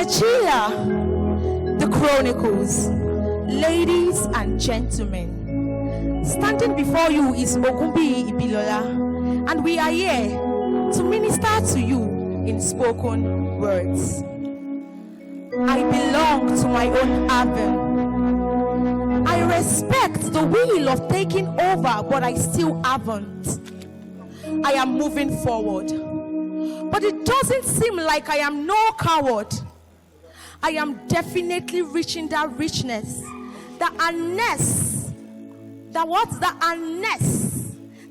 Cecilia, the Chronicles. Ladies and gentlemen, standing before you is Ogunbiyi Ibilola, and we are here to minister to you in spoken words. I belong to my own haven. I respect the will of taking over, but I still haven't. I am moving forward, but it doesn't seem like I am no coward. I am definitely reaching that richness, the awareness,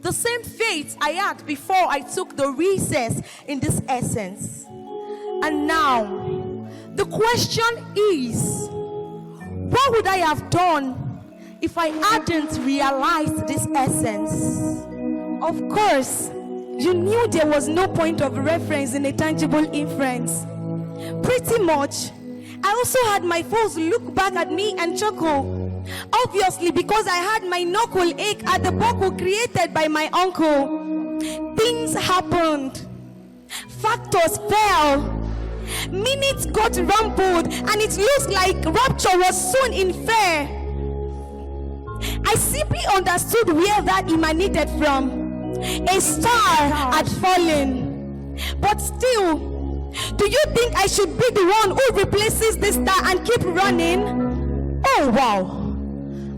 the same faith I had before I took the recess in this essence. And now, the question is, what would I have done if I hadn't realized this essence? Of course, you knew there was no point of reference in a tangible inference. Pretty much. I also had my foes look back at me and chuckle. Obviously, because I had my knuckle ache at the buckle created by my uncle. Things happened. Factors fell. Minutes got rumbled, and it looks like rapture was soon in fair. I simply understood where that emanated from. A star had fallen. But still, do you think I should be the one who replaces the star and keep running? Oh wow,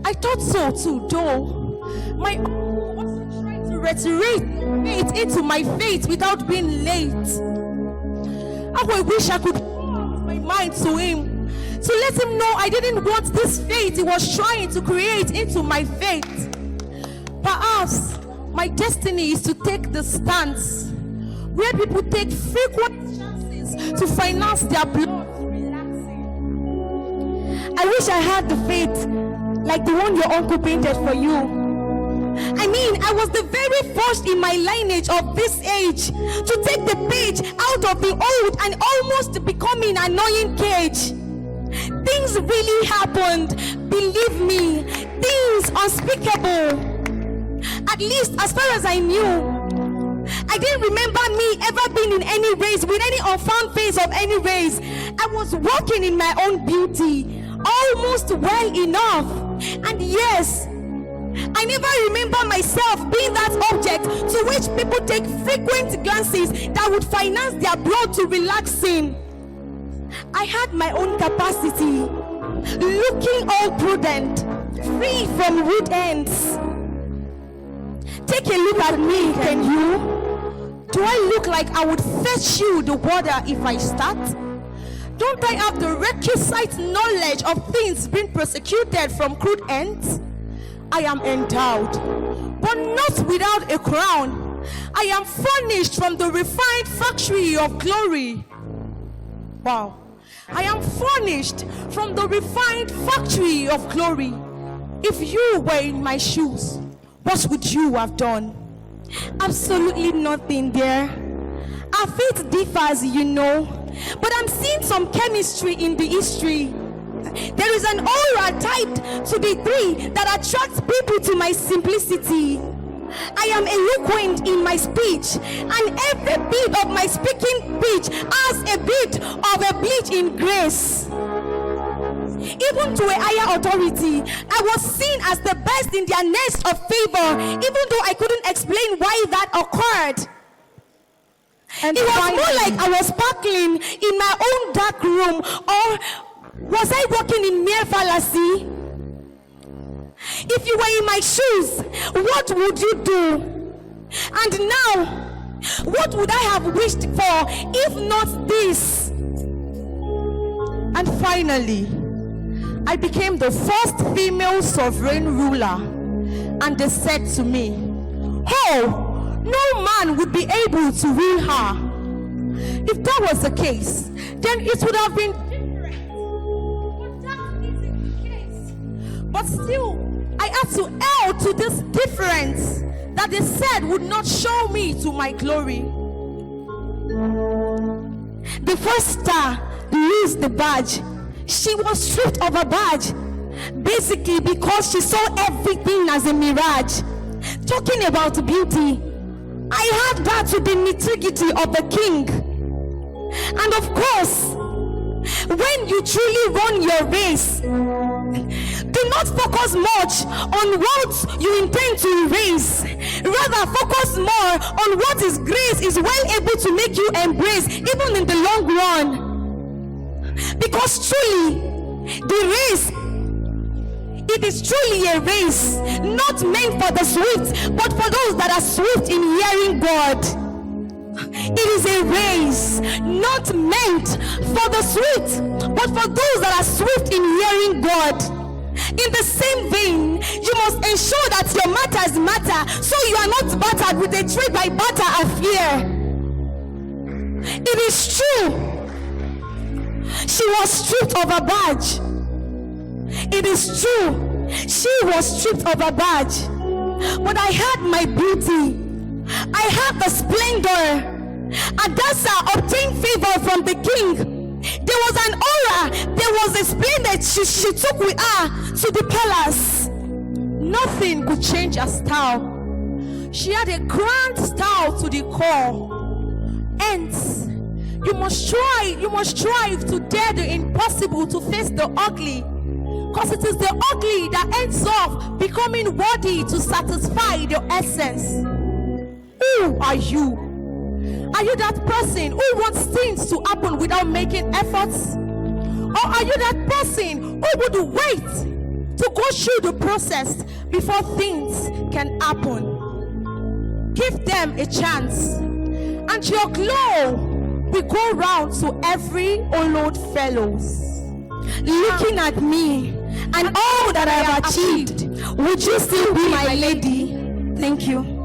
I thought so too, though. My uncle wasn't trying to reiterate it into my fate without being late. How I wish I could put my mind to him, to let him know I didn't want this fate he was trying to create into my fate. Perhaps my destiny is to take the stance where people take frequent chances to finance their blood relaxing. I wish I had the faith like the one your uncle painted for you. I mean, I was the very first in my lineage of this age to take the page out of the old and almost becoming an annoying cage. Things really happened, believe me, things unspeakable. At least as far as I knew. I didn't remember me ever being in any race with any unfound face of any race. I was walking in my own beauty, almost well enough. And yes, I never remember myself being that object to which people take frequent glances that would finance their blood to relax in. I had my own capacity, looking all prudent, free from rude ends. Take a look at me, can you? Do I look like I would fetch you the water if I start? Don't I have the requisite knowledge of things being prosecuted from crude ends? I am endowed, but not without a crown. I am furnished from the refined factory of glory. Wow. I am furnished from the refined factory of glory. If you were in my shoes, what would you have done? Absolutely nothing, dear. Our faith differs, you know, but I'm seeing some chemistry in the history. There is an aura typed to the degree that attracts people to my simplicity. I am eloquent in my speech, and every bit of my speaking pitch has a bit of a bleach in grace. Even to a higher authority, I was seen as the best in their nest of favor, even though I couldn't explain why that occurred. And it was more like I was sparkling in my own dark room, or was I walking in mere fallacy? If you were in my shoes, what would you do? And now, what would I have wished for if not this? And finally, I became the first female sovereign ruler, and they said to me, "Oh, no man would be able to rule her." If that was the case, then it would have been different. But that isn't the case. But still, I had to err to this difference that they said would not show me to my glory. The first star lose the badge. She was stripped of her badge, basically because she saw everything as a mirage. Talking about beauty, I had that to the nitty-gritty of the king. And of course, when you truly run your race, do not focus much on what you intend to erase. Rather, focus more on what His grace is well able to make you embrace, even in the long run. Because truly, the race, it is truly a race, not meant for the swift, but for those that are swift in hearing God. It is a race not meant for the swift, but for those that are swift in hearing God. In the same vein, you must ensure that your matters matter, so you are not battered with a trade by barter affair. It is true, she was stripped of her badge. It is true, she was stripped of her badge. But I had my beauty, I had the splendor. Hadassah obtained favor from the king. There was an aura, there was a splendor she took with her to the palace. Nothing could change her style. She had a grand style to the core. Hence, you must strive to dare the impossible, to face the ugly. Because it is the ugly that ends up becoming worthy to satisfy the essence. Who are you? Are you that person who wants things to happen without making efforts? Or are you that person who would wait to go through the process before things can happen? Give them a chance, and your glow will go round to every old fellows. Looking at me and all that I have achieved, would you still be my lady? Thank you.